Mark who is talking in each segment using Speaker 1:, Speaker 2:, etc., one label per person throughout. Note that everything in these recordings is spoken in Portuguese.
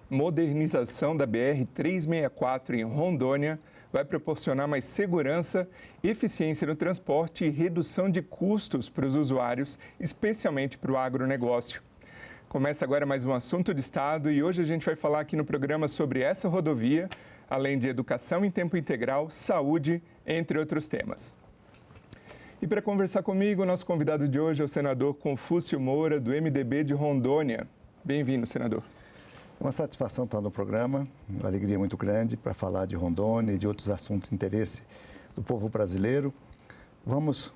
Speaker 1: Modernização da BR-364 em Rondônia vai proporcionar mais segurança, eficiência no transporte e redução de custos para os usuários, especialmente para o agronegócio. Começa agora mais um Assunto de Estado e hoje a gente vai falar aqui no programa sobre essa rodovia, além de educação em tempo integral, saúde, entre outros temas. E para conversar comigo, o nosso convidado de hoje é o senador Confúcio Moura, do MDB de Rondônia. Bem-vindo, senador.
Speaker 2: É uma satisfação estar no programa, uma alegria muito grande para falar de Rondônia e de outros assuntos de interesse do povo brasileiro. Vamos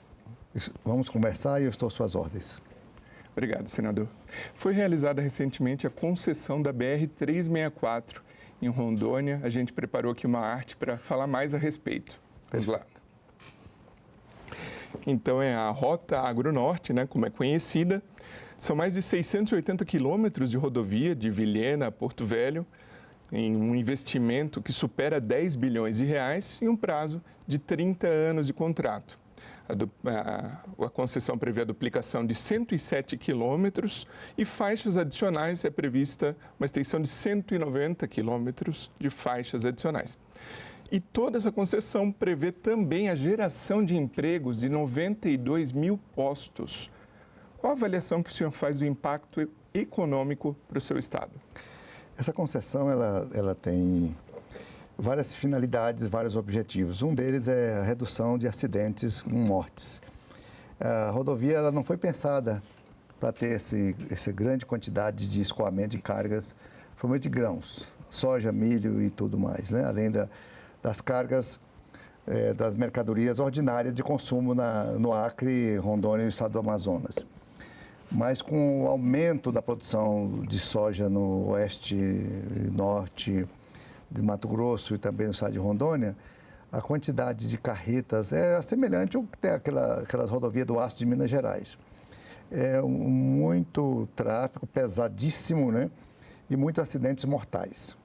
Speaker 2: conversar e eu estou às suas ordens.
Speaker 1: Obrigado, senador. Foi realizada recentemente a concessão da BR-364 em Rondônia. A gente preparou aqui uma arte para falar mais a respeito. Vamos lá. Então, é a Rota Agro-Norte, né, como é conhecida. São mais de 680 quilômetros de rodovia de Vilhena a Porto Velho, em um investimento que supera 10 bilhões de reais e um prazo de 30 anos de contrato. A concessão prevê a duplicação de 107 quilômetros e faixas adicionais, é prevista uma extensão de 190 quilômetros de faixas adicionais. E toda essa concessão prevê também a geração de empregos de 92 mil postos. Qual a avaliação que o senhor faz do impacto econômico para o seu estado?
Speaker 2: Essa concessão ela tem várias finalidades, vários objetivos. Um deles é a redução de acidentes com mortes. A rodovia ela não foi pensada para ter essa grande quantidade de escoamento de cargas, principalmente de grãos, soja, milho e tudo mais, né? Além das cargas das mercadorias ordinárias de consumo no Acre, Rondônia e no estado do Amazonas. Mas com o aumento da produção de soja no oeste e norte de Mato Grosso e também no estado de Rondônia, a quantidade de carretas é semelhante ao que tem aquelas rodovias do Aço de Minas Gerais. É muito tráfego, pesadíssimo, né? E muitos acidentes mortais.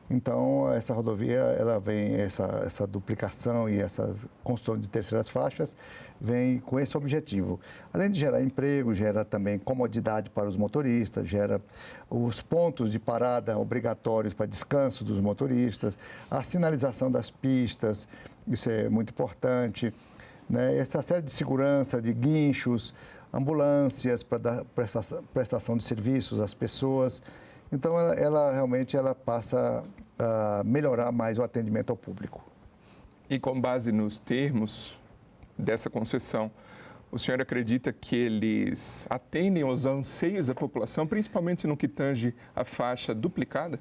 Speaker 2: Então, essa rodovia, ela vem, essa duplicação e essa construção de terceiras faixas, vem com esse objetivo. Além de gerar emprego, gera também comodidade para os motoristas, gera os pontos de parada obrigatórios para descanso dos motoristas, a sinalização das pistas, isso é muito importante, né? Essa série de segurança, de guinchos, ambulâncias para dar prestação de serviços às pessoas. Então, ela realmente passa a melhorar mais o atendimento ao público.
Speaker 1: E com base nos termos dessa concessão, o senhor acredita que eles atendem aos anseios da população, principalmente no que tange a faixa duplicada?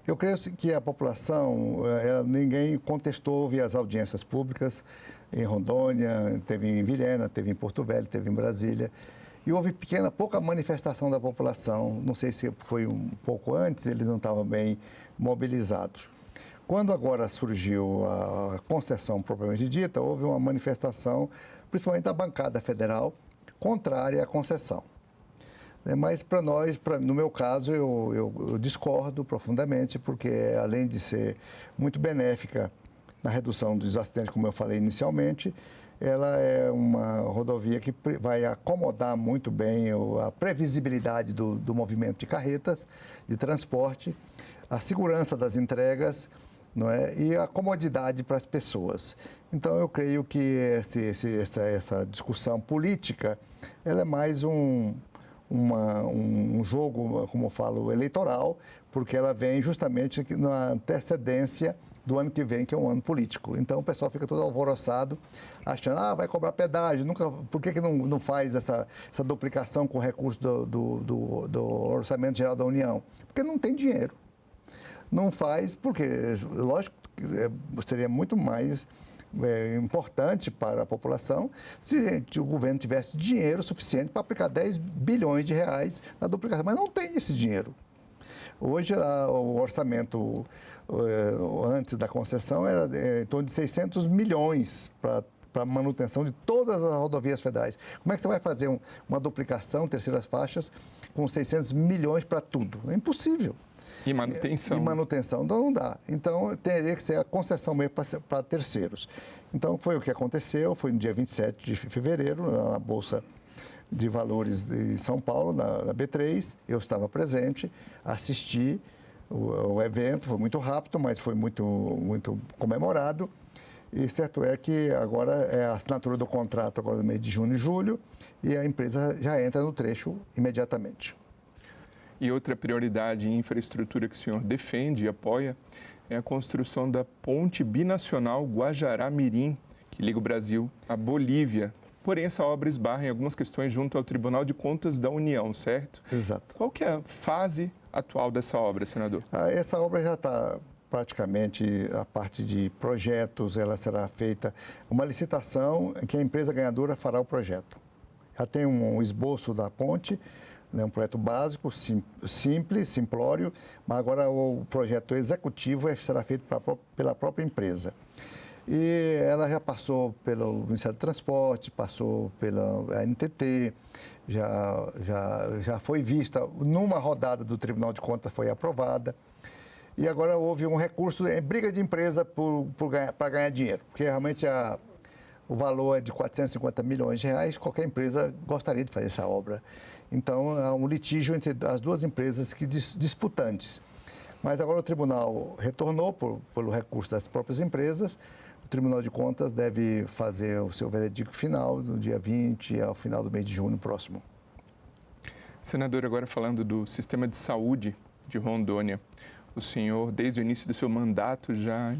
Speaker 2: Eu creio que a população, ninguém contestou, houve as audiências públicas em Rondônia, teve em Vilhena, teve em Porto Velho, teve em Brasília. E houve pouca manifestação da população, não sei se foi um pouco antes, eles não estavam bem mobilizados. Quando agora surgiu a concessão propriamente dita, houve uma manifestação, principalmente da bancada federal, contrária à concessão. Mas para nós, no meu caso, eu discordo profundamente, porque além de ser muito benéfica na redução dos acidentes, como eu falei inicialmente, ela é uma rodovia que vai acomodar muito bem a previsibilidade do movimento de carretas, de transporte, a segurança das entregas, não é? E a comodidade para as pessoas. Então, eu creio que essa discussão política ela é mais um jogo, como eu falo, eleitoral, porque ela vem justamente na antecedência do ano que vem, que é um ano político. Então, o pessoal fica todo alvoroçado, achando, vai cobrar pedágio, por que não faz essa duplicação com recurso do Orçamento Geral da União? Porque não tem dinheiro. Não faz, porque, lógico, seria muito mais importante para a população se o governo tivesse dinheiro suficiente para aplicar 10 bilhões de reais na duplicação, mas não tem esse dinheiro. Hoje, o orçamento antes da concessão era em torno de 600 milhões para manutenção de todas as rodovias federais. Como é que você vai fazer uma duplicação, terceiras faixas, com 600 milhões para tudo? É impossível.
Speaker 1: E manutenção.
Speaker 2: E manutenção não dá. Então, teria que ser a concessão mesmo para terceiros. Então, foi o que aconteceu, foi no dia 27 de fevereiro, na Bolsa de Valores de São Paulo, na B3. Eu estava presente, assisti o evento, foi muito rápido, mas foi muito comemorado. E certo é que agora é a assinatura do contrato agora no mês de junho e julho e a empresa já entra no trecho imediatamente.
Speaker 1: E outra prioridade em infraestrutura que o senhor defende e apoia é a construção da ponte binacional Guajará-Mirim, que liga o Brasil à Bolívia. Porém, essa obra esbarra em algumas questões junto ao Tribunal de Contas da União, certo?
Speaker 2: Exato.
Speaker 1: Qual que é a fase atual dessa obra, senador?
Speaker 2: Essa obra já está praticamente, a parte de projetos, ela será feita uma licitação em que a empresa ganhadora fará o projeto. Já tem um esboço da ponte, né, um projeto básico, simples, simplório, mas agora o projeto executivo será feito pela própria empresa. E ela já passou pelo Ministério do Transporte, passou pela NTT, já foi vista numa rodada do Tribunal de Contas, foi aprovada. E agora houve um recurso, briga de empresa para ganhar dinheiro, porque realmente o valor é de 450 milhões de reais, qualquer empresa gostaria de fazer essa obra. Então, há um litígio entre as duas empresas disputantes. Mas agora o tribunal retornou pelo recurso das próprias empresas. O Tribunal de Contas deve fazer o seu veredicto final no dia 20, ao final do mês de junho próximo.
Speaker 1: Senador, agora falando do sistema de saúde de Rondônia, o senhor, desde o início do seu mandato, já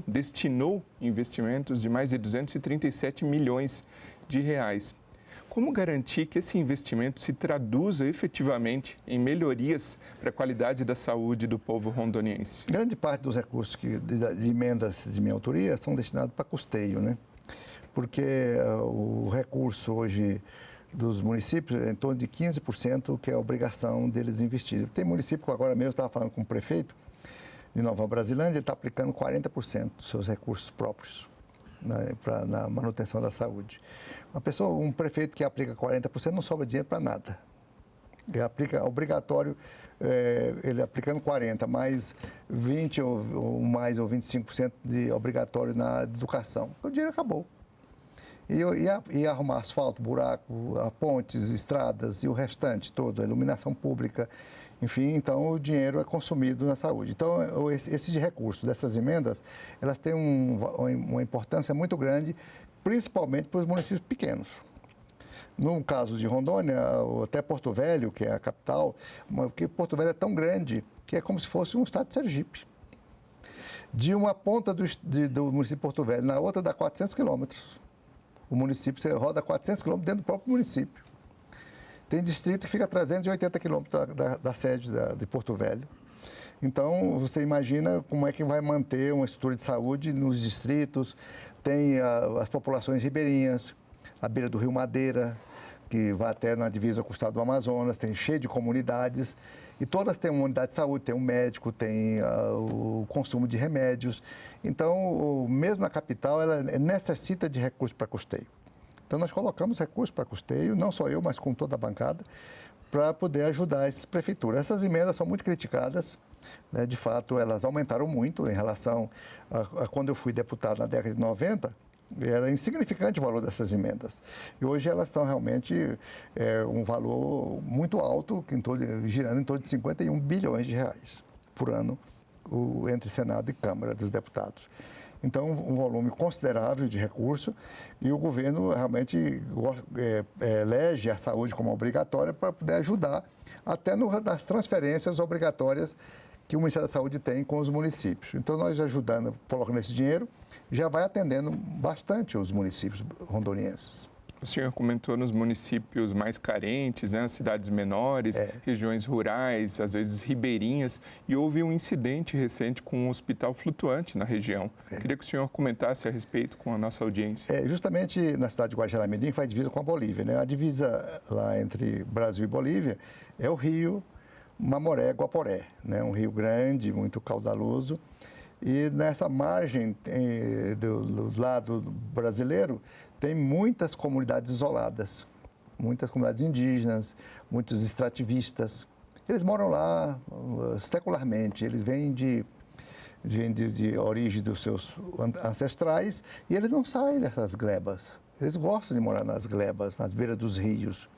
Speaker 1: destinou investimentos de mais de 237 milhões de reais. Como garantir que esse investimento se traduza efetivamente em melhorias para a qualidade da saúde do povo rondoniense?
Speaker 2: Grande parte dos recursos de emendas de minha autoria são destinados para custeio, né? Porque o recurso hoje dos municípios é em torno de 15%, que é a obrigação deles investirem. Tem município que agora mesmo, estava falando com o prefeito de Nova Brasilândia, ele está aplicando 40% dos seus recursos próprios na manutenção da saúde. Um prefeito que aplica 40% não sobra dinheiro para nada. Ele aplica obrigatório, ele aplicando 40%, mais 20% ou 25% de obrigatório na área de educação. O dinheiro acabou. E arrumar asfalto, buraco, pontes, estradas e o restante todo, a iluminação pública, enfim, então o dinheiro é consumido na saúde. Então, esse de recursos dessas emendas, elas têm uma importância muito grande, principalmente para os municípios pequenos. No caso de Rondônia, até Porto Velho, que é a capital, porque Porto Velho é tão grande que é como se fosse um estado de Sergipe. De uma ponta do município de Porto Velho na outra dá 400 quilômetros. O município, você roda 400 quilômetros dentro do próprio município. Tem distrito que fica a 380 quilômetros da sede de Porto Velho. Então, você imagina como é que vai manter uma estrutura de saúde nos distritos. Tem as populações ribeirinhas, a beira do Rio Madeira, que vai até na divisa com o estado do Amazonas, tem cheio de comunidades. E todas têm uma unidade de saúde, tem um médico, tem o consumo de remédios. Então, mesmo na capital, ela necessita de recursos para custeio. Então, nós colocamos recursos para custeio, não só eu, mas com toda a bancada, para poder ajudar essas prefeituras. Essas emendas são muito criticadas, né? De fato, elas aumentaram muito em relação a quando eu fui deputado na década de 90, era insignificante o valor dessas emendas. E hoje elas estão realmente um valor muito alto, girando em torno de 51 bilhões de reais por ano, entre Senado e Câmara dos Deputados. Então, um volume considerável de recurso e o governo realmente elege a saúde como obrigatória para poder ajudar até nas transferências obrigatórias que o Ministério da Saúde tem com os municípios. Então, nós ajudando, colocando esse dinheiro, já vai atendendo bastante os municípios rondonienses.
Speaker 1: O senhor comentou nos municípios mais carentes, né, cidades menores, regiões rurais, às vezes ribeirinhas, e houve um incidente recente com um hospital flutuante na região. Queria que o senhor comentasse a respeito com a nossa audiência.
Speaker 2: Justamente na cidade de Guajará-Mirim faz divisa com a Bolívia, né? A divisa lá entre Brasil e Bolívia é o rio Mamoré-Guaporé, né? Um rio grande, muito caudaloso. E nessa margem do lado brasileiro tem muitas comunidades isoladas, muitas comunidades indígenas, muitos extrativistas. Eles moram lá secularmente, eles vêm de origem dos seus ancestrais e eles não saem dessas glebas. Eles gostam de morar nas glebas, nas beiras dos rios.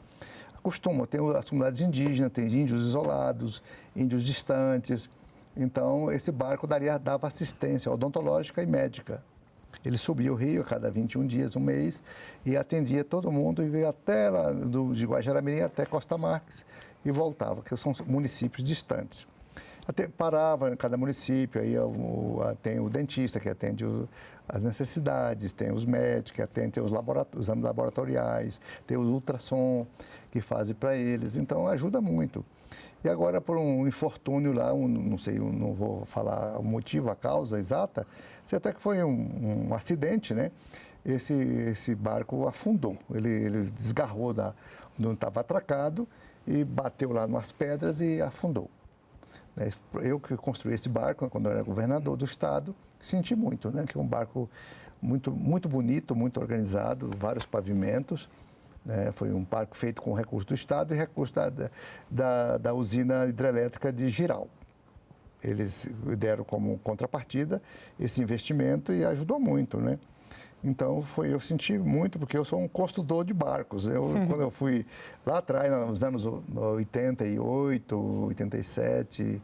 Speaker 2: tem as comunidades indígenas, tem índios isolados, índios distantes. Então, esse barco dava assistência odontológica e médica. Ele subia o rio a cada 21 dias, um mês, e atendia todo mundo e veio até lá de Guajará-Mirim até Costa Marques e voltava, que são municípios distantes. Parava em cada município, aí tem o dentista que atende as necessidades, tem os médicos que atendem os exames laboratoriais, tem o ultrassom que fazem para eles, então ajuda muito. E agora, por um infortúnio lá, não sei, não vou falar o motivo, a causa exata, até que foi um acidente, né? Esse barco afundou, ele desgarrou de onde estava atracado e bateu lá nas pedras e afundou. Eu que construí esse barco, quando eu era governador do estado, senti muito, né? Que é um barco muito, muito bonito, muito organizado, vários pavimentos. Foi um barco feito com recurso do estado e recurso da usina hidrelétrica de Jirau. Eles deram como contrapartida esse investimento e ajudou muito, né? Então, eu senti muito, porque eu sou um construtor de barcos. Quando eu fui lá atrás, nos anos 88, 87,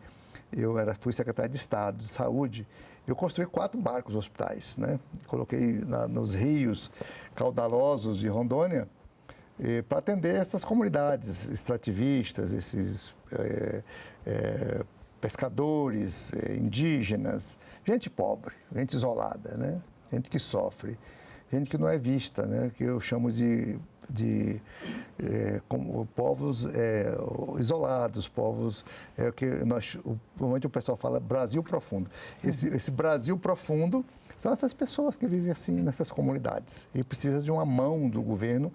Speaker 2: fui secretário de Estado de Saúde, eu construí 4 barcos hospitais, né? Coloquei nos rios caudalosos de Rondônia para atender essas comunidades extrativistas, esses pescadores, indígenas, gente pobre, gente isolada, né? Gente que sofre, gente que não é vista, né? Que eu chamo de como povos isolados, povos que normalmente o pessoal fala Brasil profundo. Esse Brasil profundo são essas pessoas que vivem assim nessas comunidades e precisa de uma mão do governo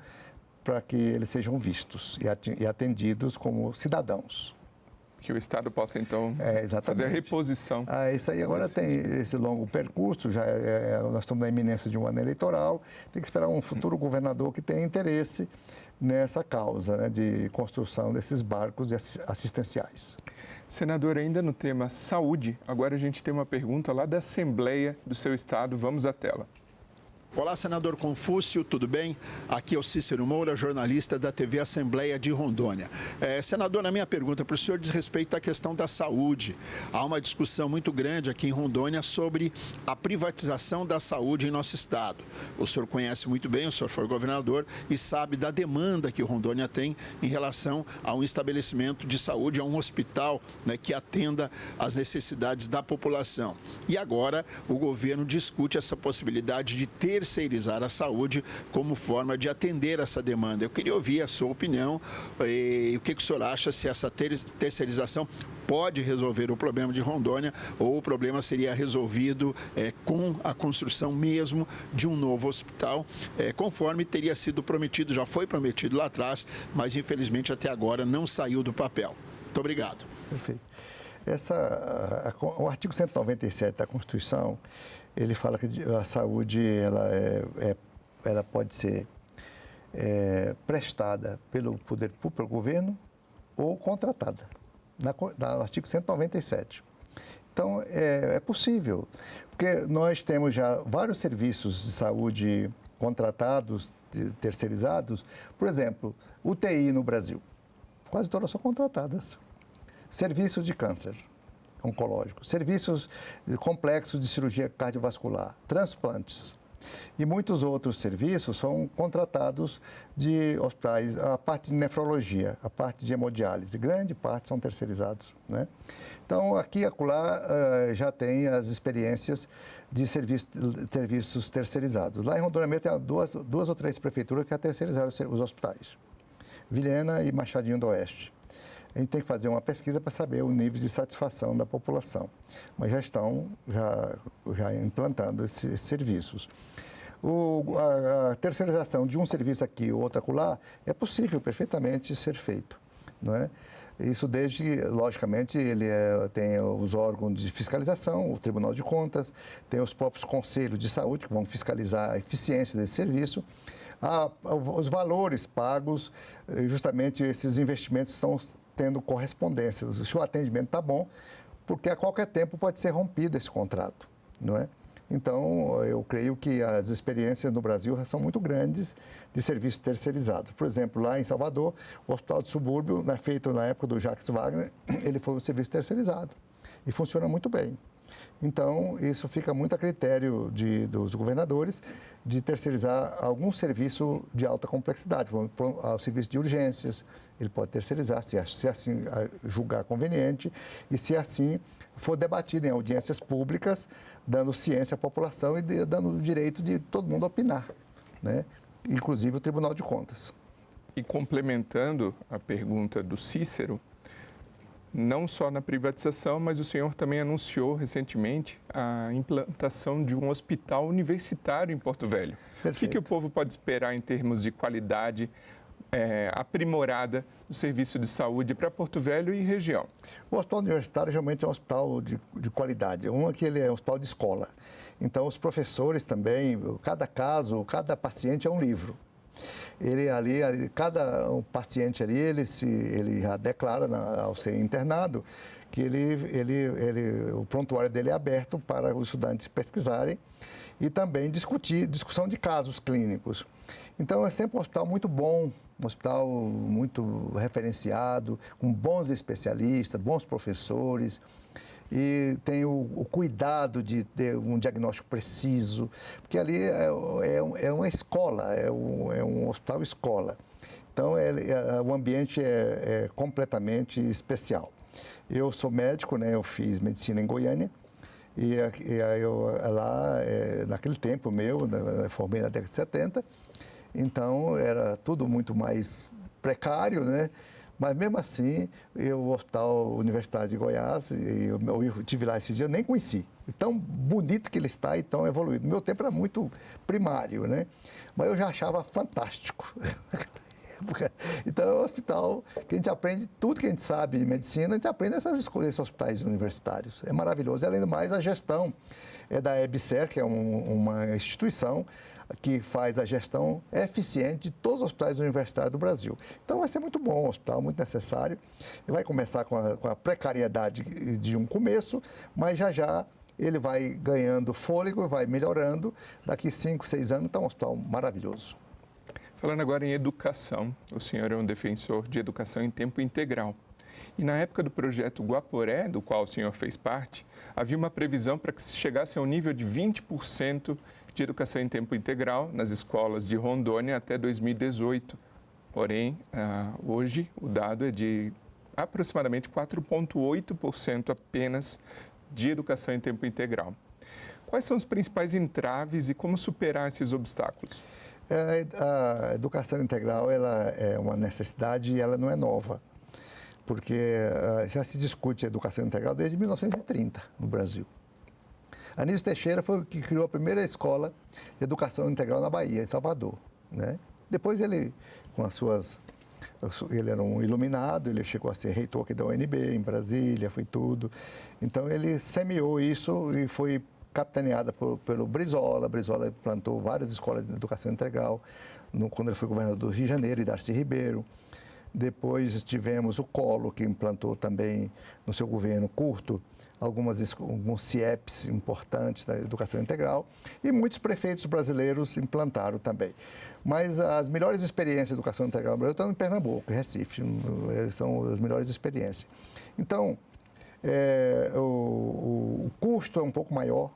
Speaker 2: para que eles sejam vistos e atendidos como cidadãos.
Speaker 1: Que o Estado possa, então, fazer a reposição.
Speaker 2: Isso aí agora tem esse longo percurso, nós estamos na iminência de um ano eleitoral, tem que esperar um futuro governador que tenha interesse nessa causa, né, de construção desses barcos assistenciais.
Speaker 1: Senador, ainda no tema saúde, agora a gente tem uma pergunta lá da Assembleia do seu estado, vamos à tela.
Speaker 3: Olá, senador Confúcio, tudo bem? Aqui é o Cícero Moura, jornalista da TV Assembleia de Rondônia. Senador, a minha pergunta para o senhor diz respeito à questão da saúde. Há uma discussão muito grande aqui em Rondônia sobre a privatização da saúde em nosso estado. O senhor conhece muito bem, o senhor foi governador e sabe da demanda que o Rondônia tem em relação a um estabelecimento de saúde, a um hospital, né, que atenda às necessidades da população. E agora o governo discute essa possibilidade de terceirizar a saúde como forma de atender essa demanda. Eu queria ouvir a sua opinião e o que o senhor acha, se essa terceirização pode resolver o problema de Rondônia ou o problema seria resolvido com a construção mesmo de um novo hospital, conforme teria sido prometido, já foi prometido lá atrás, mas infelizmente até agora não saiu do papel. Muito obrigado.
Speaker 2: Perfeito. O artigo 197 da Constituição, ele fala que a saúde ela pode ser prestada pelo poder público, pelo governo, ou contratada, no artigo 197. Então, é possível, porque nós temos já vários serviços de saúde contratados, terceirizados. Por exemplo, UTI no Brasil, quase todas são contratadas. Serviços de câncer oncológico, serviços complexos de cirurgia cardiovascular, transplantes e muitos outros serviços são contratados de hospitais, a parte de nefrologia, a parte de hemodiálise, grande parte são terceirizados, né? Então, aqui e acolá já tem as experiências de serviços terceirizados. Lá em Rondônia tem duas ou 3 prefeituras que já terceirizaram os hospitais, Vilhena e Machadinho do Oeste. A gente tem que fazer uma pesquisa para saber o nível de satisfação da população, mas já estão implantando esses serviços. A terceirização de um serviço aqui ou outro acolá é possível perfeitamente ser feito, não é? Isso desde, logicamente, tem os órgãos de fiscalização, o Tribunal de Contas, tem os próprios conselhos de saúde que vão fiscalizar a eficiência desse serviço. Os valores pagos, justamente esses investimentos estão tendo correspondência. Se o atendimento está bom, porque a qualquer tempo pode ser rompido esse contrato, não é? Então, eu creio que as experiências no Brasil são muito grandes de serviços terceirizados. Por exemplo, lá em Salvador, o Hospital de Subúrbio, feito na época do Jacques Wagner, ele foi um serviço terceirizado e funciona muito bem. Então, isso fica muito a critério dos governadores de terceirizar algum serviço de alta complexidade, como o serviço de urgências, ele pode terceirizar, se assim julgar conveniente e se assim for debatido em audiências públicas, dando ciência à população e dando o direito de todo mundo opinar, né? Inclusive o Tribunal de Contas.
Speaker 1: E complementando a pergunta do Cícero, não só na privatização, mas o senhor também anunciou recentemente a implantação de um hospital universitário em Porto Velho.
Speaker 2: Perfeito.
Speaker 1: O que o povo pode esperar em termos de qualidade aprimorada do serviço de saúde para Porto Velho e região?
Speaker 2: O hospital universitário realmente é um hospital de qualidade. Um é que ele é um hospital de escola. Então, os professores também, cada caso, cada paciente é um livro. Cada paciente ali, ele já declara ao ser internado que o prontuário dele é aberto para os estudantes pesquisarem e também discussão de casos clínicos. Então, é sempre um hospital muito bom, um hospital muito referenciado, com bons especialistas, bons professores, e tem o cuidado de ter um diagnóstico preciso, porque ali é uma escola, é um hospital escola. Então, o ambiente é completamente especial. Eu sou médico, né? Eu fiz medicina em Goiânia, e naquele tempo eu formei na década de 70, então era tudo muito mais precário, né? Mas mesmo assim, o Hospital Universitário de Goiás, eu estive lá esse dia, eu nem conheci. Tão bonito que ele está e tão evoluído. No meu tempo era muito primário, né? Mas eu já achava fantástico. Então, é um hospital que a gente aprende tudo que a gente sabe de medicina, a gente aprende nesses hospitais universitários. É maravilhoso. Além do mais, a gestão é da EBSER, que é uma instituição que faz a gestão eficiente de todos os hospitais universitários do Brasil. Então, vai ser muito bom, um hospital muito necessário. Ele vai começar com a precariedade de um começo, mas já ele vai ganhando fôlego, vai melhorando. Daqui 5, 6 anos está um hospital maravilhoso.
Speaker 1: Falando agora em educação, o senhor é um defensor de educação em tempo integral. E na época do projeto Guaporé, do qual o senhor fez parte, havia uma previsão para que se chegasse ao nível de 20% de educação em tempo integral nas escolas de Rondônia até 2018. Porém, hoje o dado é de aproximadamente 4,8% apenas de educação em tempo integral. Quais são os principais entraves e como superar esses obstáculos?
Speaker 2: A educação integral ela é uma necessidade e ela não é nova, porque já se discute a educação integral desde 1930 no Brasil. Anísio Teixeira foi o que criou a primeira escola de educação integral na Bahia, em Salvador, né? Depois ele, ele era um iluminado, ele chegou a ser reitor aqui da UNB, em Brasília, foi tudo. Então, ele semeou isso e foi capitaneada pelo Brizola. Brizola implantou várias escolas de educação integral, quando ele foi governador do Rio de Janeiro, e Darcy Ribeiro. Depois tivemos o Collor, que implantou também no seu governo curto alguns CIEPs importantes da educação integral, e muitos prefeitos brasileiros implantaram também. Mas as melhores experiências de educação integral no Brasil estão em Pernambuco, em Recife, são as melhores experiências. Então, o custo é um pouco maior,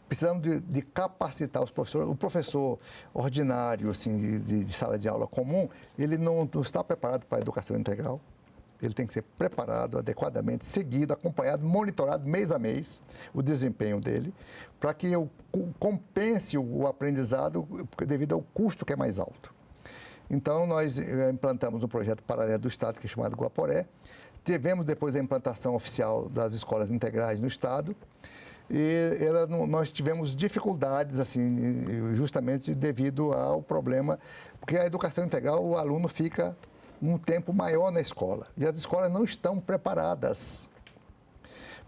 Speaker 2: Precisamos de capacitar os professores. O professor ordinário, assim, de sala de aula comum, ele não está preparado para a educação integral. Ele tem que ser preparado adequadamente, seguido, acompanhado, monitorado mês a mês, o desempenho dele, para que compense o aprendizado devido ao custo que é mais alto. Então, nós implantamos um projeto paralelo do Estado, que é chamado Guaporé. Tivemos depois a implantação oficial das escolas integrais no Estado. E nós tivemos dificuldades, assim, justamente devido ao problema, porque a educação integral, o aluno fica um tempo maior na escola. E as escolas não estão preparadas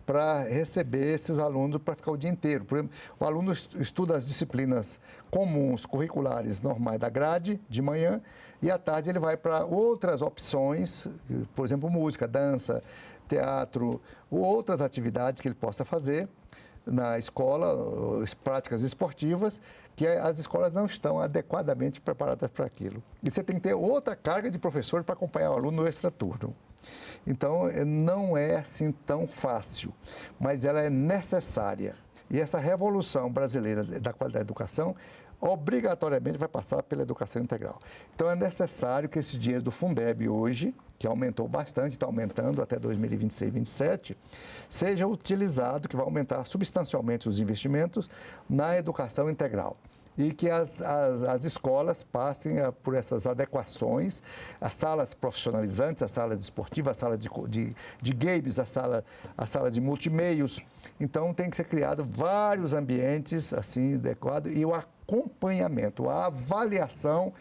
Speaker 2: para receber esses alunos para ficar o dia inteiro. Por exemplo, o aluno estuda as disciplinas comuns, curriculares, normais da grade, de manhã, e à tarde ele vai para outras opções, por exemplo, música, dança, teatro, ou outras atividades que ele possa fazer, na escola, práticas esportivas, que as escolas não estão adequadamente preparadas para aquilo. E você tem que ter outra carga de professor para acompanhar o aluno no extraturno. Então, não é assim tão fácil, mas ela é necessária. E essa revolução brasileira da qualidade da educação obrigatoriamente vai passar pela educação integral. Então, é necessário que esse dinheiro do Fundeb hoje, que aumentou bastante, está aumentando até 2026, 2027, seja utilizado, que vai aumentar substancialmente os investimentos na educação integral. E que as escolas passem por essas adequações, as salas profissionalizantes, a sala desportiva, a sala de games, a sala de multimeios. Então, tem que ser criado vários ambientes assim adequados e o acompanhamento, a avaliação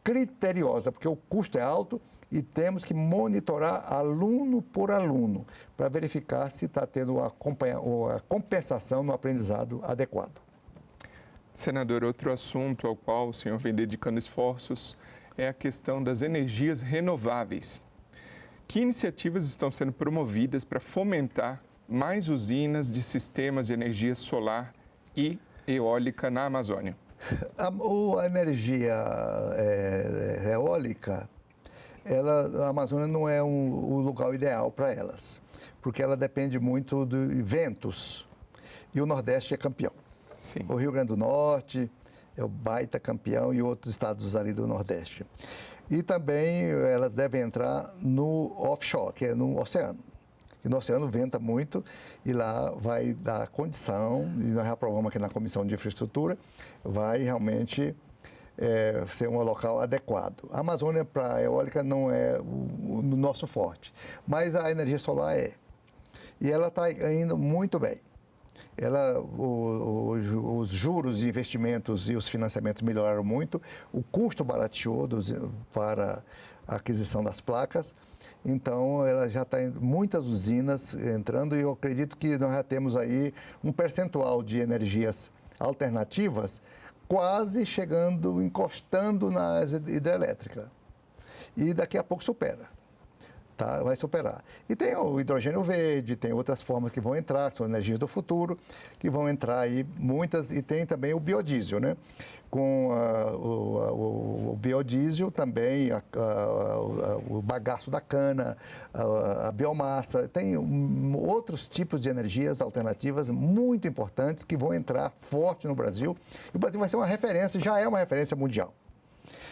Speaker 2: criteriosa, porque o custo é alto e temos que monitorar aluno por aluno para verificar se está tendo a compensação no aprendizado adequado.
Speaker 1: Senador, outro assunto ao qual o senhor vem dedicando esforços é a questão das energias renováveis. Que iniciativas estão sendo promovidas para fomentar mais usinas de sistemas de energia solar e eólica na Amazônia?
Speaker 2: A energia eólica, a Amazônia não é o lugar ideal para elas, porque ela depende muito de ventos e o Nordeste é campeão.
Speaker 1: Sim.
Speaker 2: O Rio Grande do Norte é o baita campeão e outros estados ali do Nordeste. E também elas devem entrar no offshore, que é no oceano. E no oceano venta muito e lá vai dar condição, e nós já aprovamos aqui na Comissão de Infraestrutura, vai realmente ser um local adequado. A Amazônia para a eólica não é o nosso forte, mas a energia solar é. E ela está indo muito bem. Os juros de investimentos e os financiamentos melhoraram muito, o custo barateou para a aquisição das placas, então ela já está em muitas usinas entrando e eu acredito que nós já temos aí um percentual de energias alternativas quase chegando, encostando na hidrelétrica. E daqui a pouco supera. Tá, vai superar. E tem o hidrogênio verde, tem outras formas que vão entrar, são energias do futuro, que vão entrar aí muitas, e tem também o biodiesel, né? Com o biodiesel também, o bagaço da cana, a biomassa, tem outros tipos de energias alternativas muito importantes que vão entrar forte no Brasil. E o Brasil vai ser uma referência, já é uma referência mundial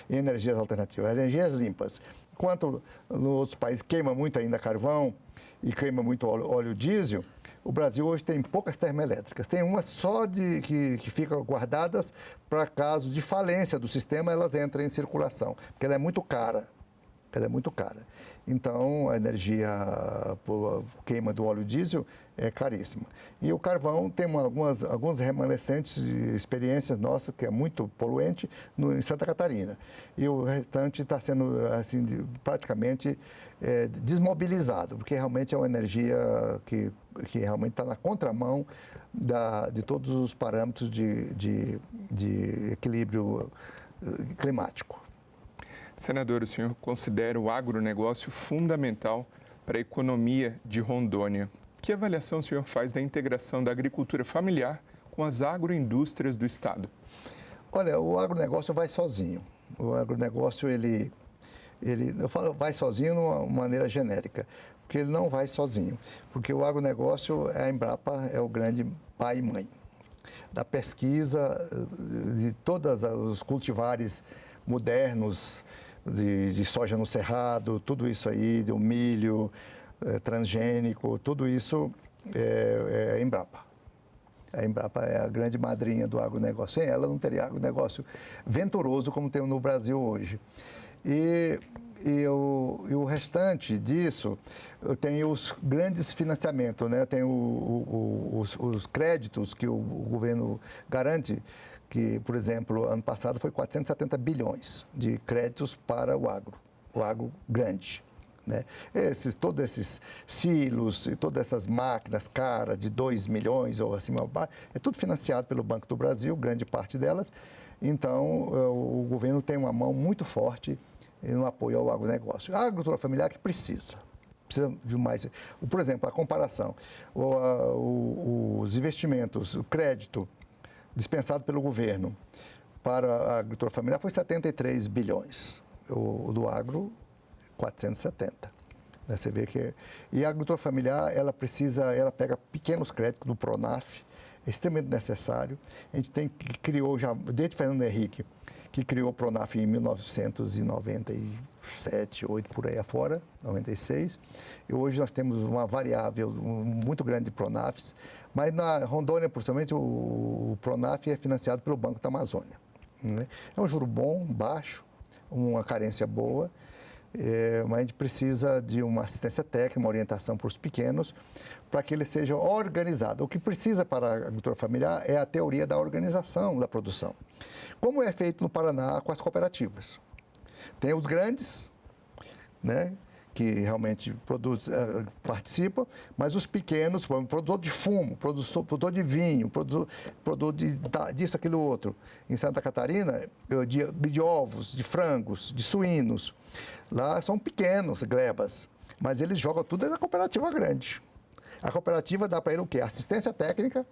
Speaker 2: em energias alternativas, energias limpas. Enquanto nos outros países queima muito ainda carvão e queima muito óleo diesel, o Brasil hoje tem poucas termoelétricas. Tem umas só que ficam guardadas para caso de falência do sistema, elas entram em circulação, porque ela é muito cara. Ela é muito cara. Então, a energia por queima do óleo diesel é caríssima. E o carvão tem alguns remanescentes de experiências nossas, que é muito poluente, em Santa Catarina. E o restante está sendo assim, praticamente desmobilizado, porque realmente é uma energia que realmente está na contramão de todos os parâmetros de equilíbrio climático.
Speaker 1: Senador, o senhor considera o agronegócio fundamental para a economia de Rondônia. Que avaliação o senhor faz da integração da agricultura familiar com as agroindústrias do Estado?
Speaker 2: Olha, o agronegócio vai sozinho. O agronegócio, eu falo vai sozinho de uma maneira genérica, porque ele não vai sozinho. Porque o agronegócio, a Embrapa é o grande pai e mãe da pesquisa de todos os cultivares modernos, de soja no cerrado, tudo isso aí, do milho transgênico, tudo isso é Embrapa. A Embrapa é a grande madrinha do agronegócio. Sem ela não teria agronegócio venturoso como tem no Brasil hoje. E o restante disso, tem os grandes financiamentos, né? Tem os créditos que o governo garante, que, por exemplo, ano passado foi 470 bilhões de créditos para o agro grande. Né? Todos esses silos e todas essas máquinas caras de 2 milhões ou assim, é tudo financiado pelo Banco do Brasil, grande parte delas. Então, o governo tem uma mão muito forte no apoio ao agronegócio. A agricultura familiar que precisa. precisa de mais. Por exemplo, a comparação, os investimentos, o crédito dispensado pelo governo para a agricultura familiar foi 73 bilhões. O do agro, 470. Você vê que... E a agricultura familiar, ela pega pequenos créditos do Pronaf, é extremamente necessário. A gente criou já, desde Fernando Henrique, que criou o Pronaf em 1997, 8 por aí afora, 96. E hoje nós temos uma variável muito grande de Pronafs, mas na Rondônia, principalmente, o Pronaf é financiado pelo Banco da Amazônia. Né? É um juro bom, baixo, uma carência boa, mas a gente precisa de uma assistência técnica, uma orientação para os pequenos, para que ele seja organizado. O que precisa para a agricultura familiar é a teoria da organização da produção, como é feito no Paraná com as cooperativas. Tem os grandes, né, que realmente participam, mas os pequenos, produtor de fumo, produtor de vinho, produtor disso, aquilo, outro. Em Santa Catarina, de ovos, de frangos, de suínos. Lá são pequenos glebas, mas eles jogam tudo na cooperativa grande. A cooperativa dá para ele o quê? Assistência técnica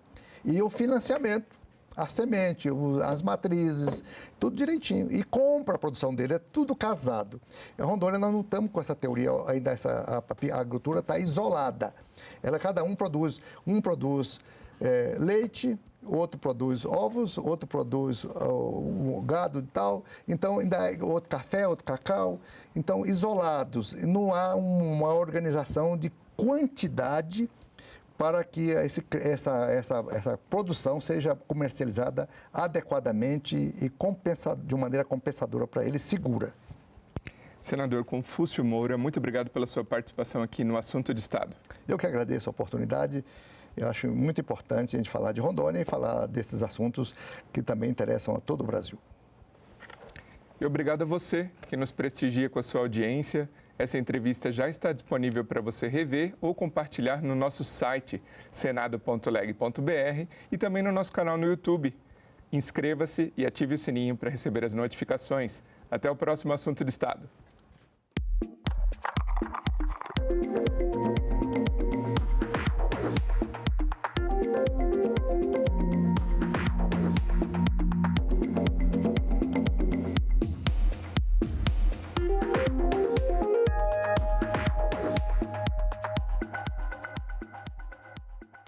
Speaker 2: e o financiamento, a semente, as matrizes, tudo direitinho. E compra a produção dele, é tudo casado. Em Rondônia nós não estamos com essa teoria, ainda a agricultura está isolada. Cada um produz leite, outro produz ovos, outro produz gado e tal, então ainda outro café, outro cacau, então isolados. Não há uma organização de quantidade para que essa produção seja comercializada adequadamente e de uma maneira compensadora para ele, segura.
Speaker 1: Senador Confúcio Moura, muito obrigado pela sua participação aqui no Assunto de Estado.
Speaker 2: Eu que agradeço a oportunidade. Eu acho muito importante a gente falar de Rondônia e falar desses assuntos que também interessam a todo o Brasil.
Speaker 1: E obrigado a você que nos prestigia com a sua audiência. Essa entrevista já está disponível para você rever ou compartilhar no nosso site senado.leg.br e também no nosso canal no YouTube. Inscreva-se e ative o sininho para receber as notificações. Até o próximo Assunto de Estado.